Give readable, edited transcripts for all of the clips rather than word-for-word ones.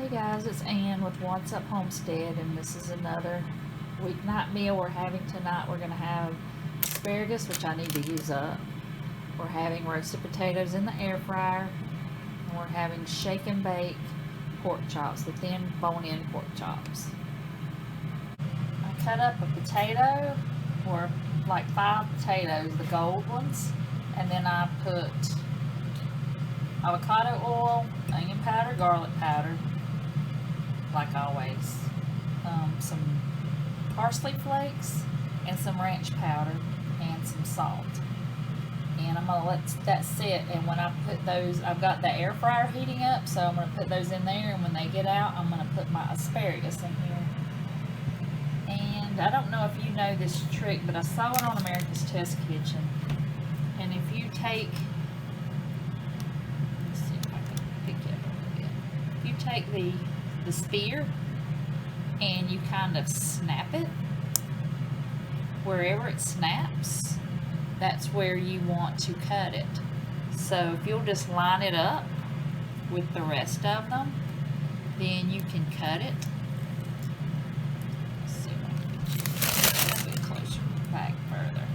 Hey guys, it's Ann with What's Up Homestead, and this is another weeknight meal we're having tonight. We're going to have asparagus, which I need to use up. We're having roasted potatoes in the air fryer, and we're having shake and bake pork chops, the thin bone-in pork chops. I cut up a potato, or like 5 potatoes, the gold ones, and then I put avocado oil, onion powder, garlic powder, like always, some parsley flakes, and some ranch powder, and some salt. And I'm going to let that sit, and when I put those, I've got the air fryer heating up, so I'm going to put those in there, and when they get out, I'm going to put my asparagus in here. And I don't know if you know this trick, but I saw it on America's Test Kitchen. And if you take, let's see if I can pick it up a little bit. If you take the spear and you kind of snap it, wherever it snaps, that's where you want to cut it. So if you'll just line it up with the rest of them, then you can cut it. Let's see if I can get you a little bit closer, back further.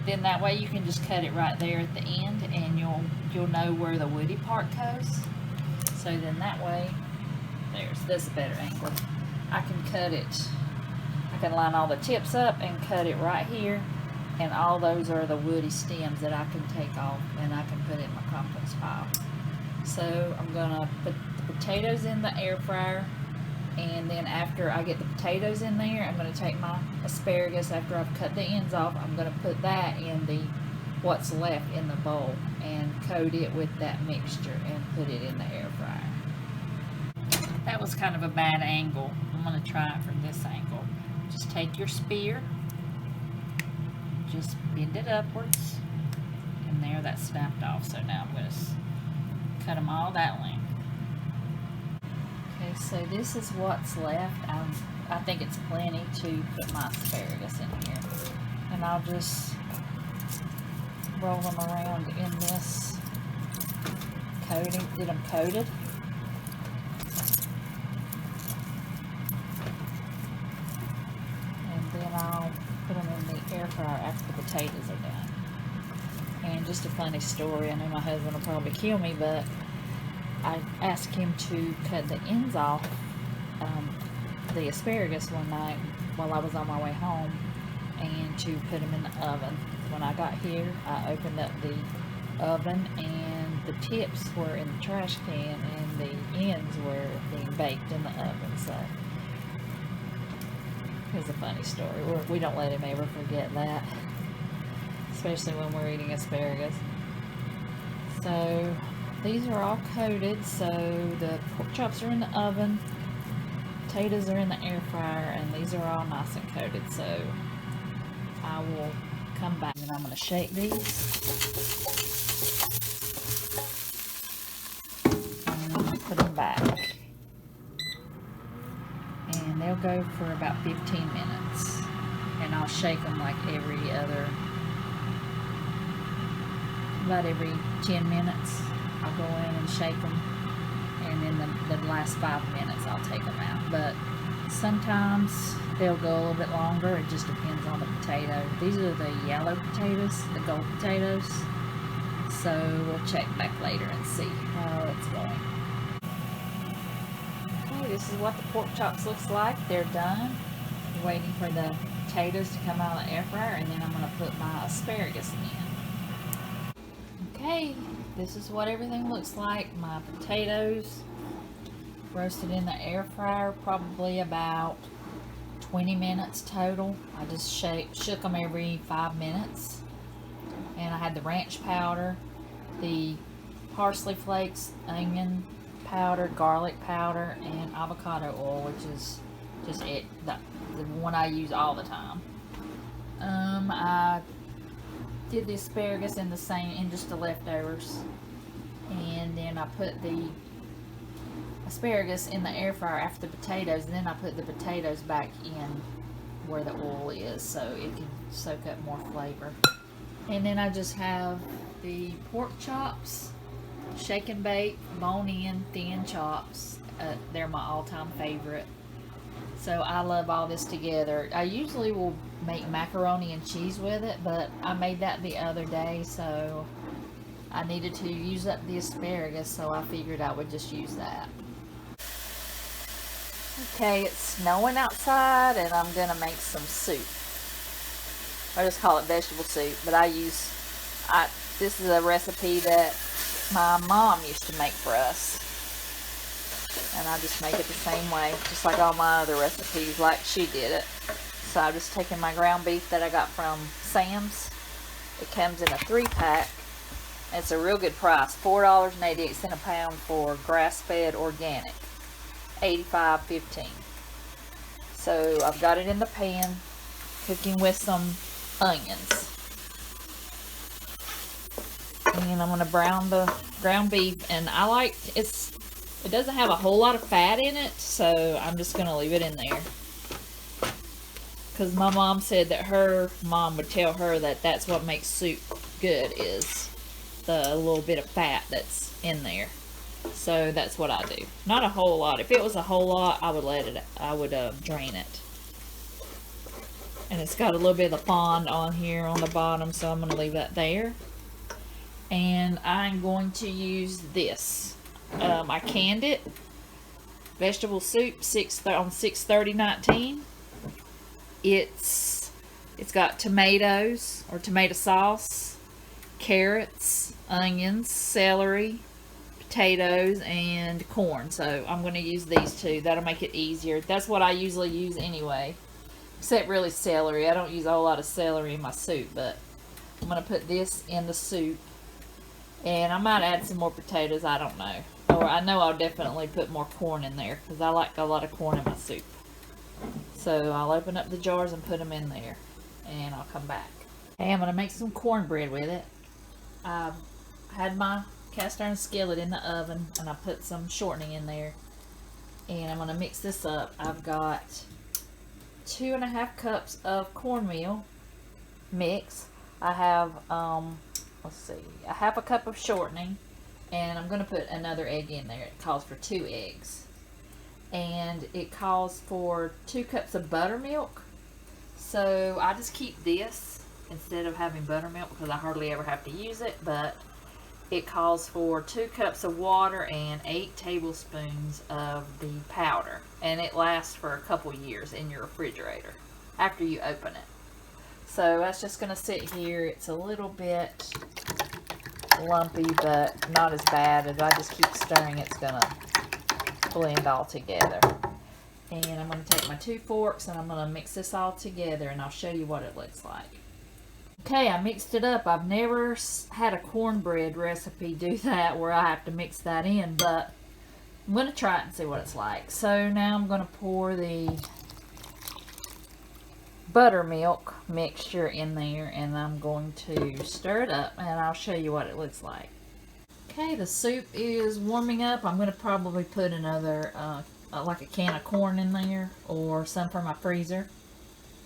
Then that way you can just cut it right there at the end, and you'll know where the woody part goes. So then that way, that's a better angle. I can cut it, I can line all the tips up and cut it right here, and all those are the woody stems that I can take off, and I can put it in my compost pile. So I'm gonna put the potatoes in the air fryer, and then after I get the potatoes in there, I'm gonna take my asparagus, after I've cut the ends off, I'm gonna put that in the what's left in the bowl and coat it with that mixture and put it in the air fryer. That was kind of a bad angle. I'm going to try it from this angle. Just take your spear, just bend it upwards, and there, that snapped off. So now I'm going to cut them all that length. Okay, so this is what's left. I think it's plenty to put my asparagus in here. And I'll just roll them around in this coating, get them coated. Then I'll put them in the air fryer after the potatoes are done. And just a funny story, I know my husband will probably kill me, but I asked him to cut the ends off the asparagus one night while I was on my way home, and to put them in the oven. When I got here, I opened up the oven, and the tips were in the trash can and the ends were being baked in the oven. So it's a funny story. We don't let him ever forget that, especially when we're eating asparagus. So these are all coated. So the pork chops are in the oven, potatoes are in the air fryer, and these are all nice and coated. So I will come back and I'm going to shake these and put them back. And they'll go for about 15 minutes, and I'll shake them like about every 10 minutes. I'll go in and shake them, and then the last 5 minutes I'll take them out. But sometimes they'll go a little bit longer. It just depends on the potato. These are the yellow potatoes, the gold potatoes. So we'll check back later and see how it's going. This is what the pork chops looks like. They're done. I'm waiting for the potatoes to come out of the air fryer, and then I'm going to put my asparagus in. Okay, this is what everything looks like. My potatoes roasted in the air fryer, probably about 20 minutes total. I just shook them every 5 minutes. And I had the ranch powder, the parsley flakes, onion powder, garlic powder, and avocado oil, which is just the one I use all the time. I did the asparagus in just the leftovers, and then I put the asparagus in the air fryer after the potatoes, and then I put the potatoes back in where the oil is so it can soak up more flavor. And then I just have the pork chops Shake and bake, bone in, thin chops. They're my all-time favorite. So I love all this together. I usually will make macaroni and cheese with it, but I made that the other day, so I needed to use up the asparagus, so I figured I would just use that. Okay, it's snowing outside, and I'm gonna make some soup. I just call it vegetable soup, but this is a recipe that my mom used to make for us. And I just make it the same way, just like all my other recipes, like she did it. So I'm just taking my ground beef that I got from Sam's. It comes in a 3-pack. It's a real good price, $4.88 a pound for grass-fed organic, $85.15. So I've got it in the pan, cooking with some onions. And I'm going to brown the ground beef, and it doesn't have a whole lot of fat in it, so I'm just going to leave it in there. Because my mom said that her mom would tell her that that's what makes soup good, is the little bit of fat that's in there. So that's what I do. Not a whole lot. If it was a whole lot, I would drain it. And it's got a little bit of the fond on here on the bottom, so I'm going to leave that there. And I'm going to use this. I canned it. Vegetable soup on 6/30/19. It's got tomatoes or tomato sauce, carrots, onions, celery, potatoes, and corn. So I'm going to use these two. That'll make it easier. That's what I usually use anyway. Except really celery. I don't use a whole lot of celery in my soup, but I'm going to put this in the soup. And I might add some more potatoes, I don't know. Or I know I'll definitely put more corn in there, because I like a lot of corn in my soup. So I'll open up the jars and put them in there. And I'll come back. Okay, I'm going to make some cornbread with it. I had my cast iron skillet in the oven, and I put some shortening in there. And I'm going to mix this up. I've got 2.5 cups of cornmeal mix. I have, let's see, a 1/2 cup of shortening, and I'm going to put another egg in there. It calls for 2 eggs. And it calls for 2 cups of buttermilk. So I just keep this instead of having buttermilk because I hardly ever have to use it, but it calls for 2 cups of water and 8 tablespoons of the powder. And it lasts for a couple years in your refrigerator after you open it. So that's just going to sit here. It's a little bit lumpy, but not as bad. If I just keep stirring, it's going to blend all together. And I'm going to take my 2 forks and I'm going to mix this all together, and I'll show you what it looks like. Okay, I mixed it up. I've never had a cornbread recipe do that where I have to mix that in, but I'm going to try it and see what it's like. So now I'm going to pour the buttermilk mixture in there, and I'm going to stir it up, and I'll show you what it looks like. Okay, the soup is warming up. I'm going to probably put another, like a can of corn in there, or some from my freezer.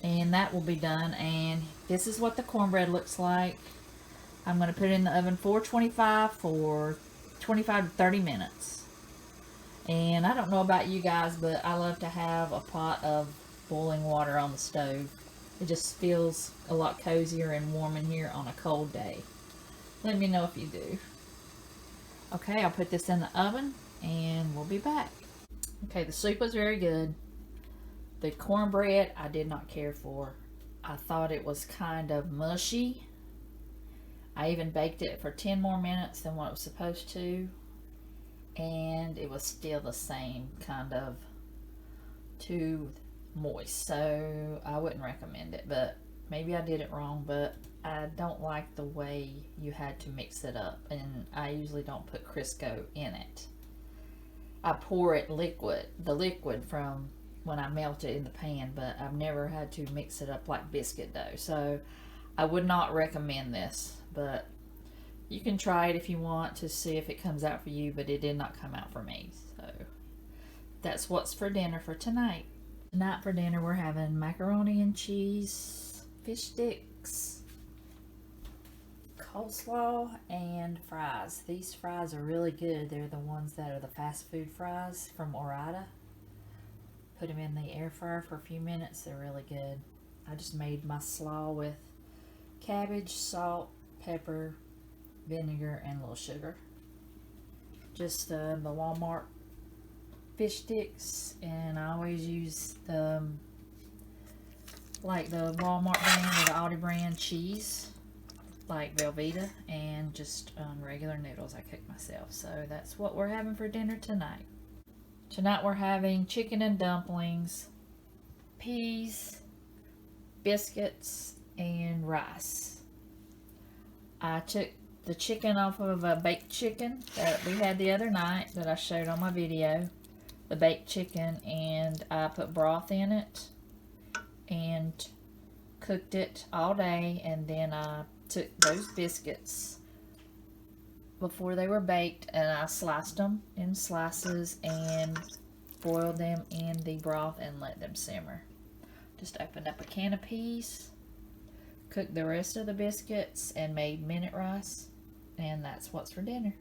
And that will be done. And this is what the cornbread looks like. I'm going to put it in the oven 425 for 25 to 30 minutes. And I don't know about you guys, but I love to have a pot of boiling water on the stove. It just feels a lot cozier and warm in here on a cold day. Let me know if you do. Okay, I'll put this in the oven and we'll be back. Okay, the soup was very good. The cornbread I did not care for. I thought it was kind of mushy. I even baked it for 10 more minutes than what it was supposed to. And it was still the same, kind of too moist. So I wouldn't recommend it, but maybe I did it wrong, but I don't like the way you had to mix it up. And I usually don't put Crisco in it. I pour it liquid, the liquid from when I melt it in the pan, but I've never had to mix it up like biscuit dough. So I would not recommend this, but you can try it if you want to see if it comes out for you, but it did not come out for me. So that's what's for dinner for tonight. Tonight for dinner we're having macaroni and cheese, fish sticks, coleslaw and fries. These fries are really good. They're the ones that are the fast food fries from Orida. Put them in the air fryer for a few minutes. They're really good. I just made my slaw with cabbage, salt, pepper, vinegar, and a little sugar. Just the Walmart fish sticks, and I always use the like the Walmart brand or the Aldi brand cheese, like Velveeta, and just regular noodles I cook myself. So that's what we're having for dinner tonight. Tonight we're having chicken and dumplings, peas, biscuits, and rice. I took the chicken off of a baked chicken that we had the other night that I showed on my video. The baked chicken, and I put broth in it and cooked it all day, and then I took those biscuits before they were baked and I sliced them in slices and boiled them in the broth and let them simmer. Just opened up a can of peas, cooked the rest of the biscuits, and made minute rice, and that's what's for dinner.